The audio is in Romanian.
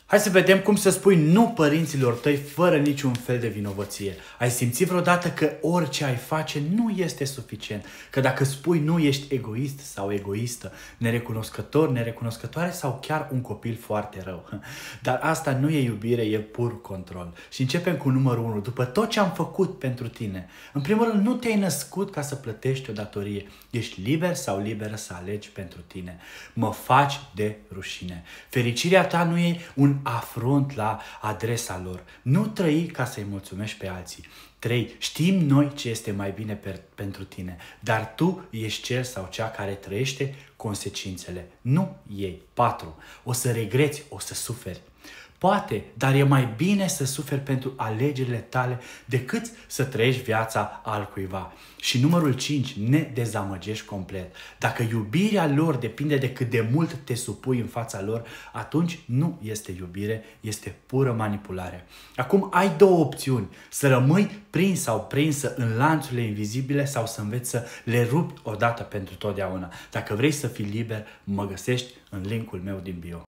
Hai să vedem cum să spui nu părinților tăi fără niciun fel de vinovăție. Ai simțit vreodată că orice ai face nu este suficient? Că dacă spui nu ești egoist sau egoistă, nerecunoscător, nerecunoscătoare sau chiar un copil foarte rău? Dar asta nu e iubire, e pur control. Și începem cu numărul 1. După tot ce am făcut pentru tine, în primul rând nu te-ai născut ca să plătești o datorie. Ești liber sau liberă să alegi pentru tine. Mă faci de rușine. Fericirea ta nu e un afront la adresa lor. Nu trăi ca să-i mulțumești pe alții. 3. Știm noi ce este mai bine pentru tine, dar tu ești cel sau cea care trăiește consecințele, nu ei. 4. O să regreți, o să suferi. Poate, dar e mai bine să suferi pentru alegerile tale decât să trăiești viața altcuiva. Și numărul 5, ne dezamăgești complet. Dacă iubirea lor depinde de cât de mult te supui în fața lor, atunci nu este iubire, este pură manipulare. Acum ai două opțiuni, să rămâi prins sau prinsă în lanțurile invizibile sau să înveți să le rupi odată pentru totdeauna. Dacă vrei să fii liber, mă găsești în linkul meu din bio.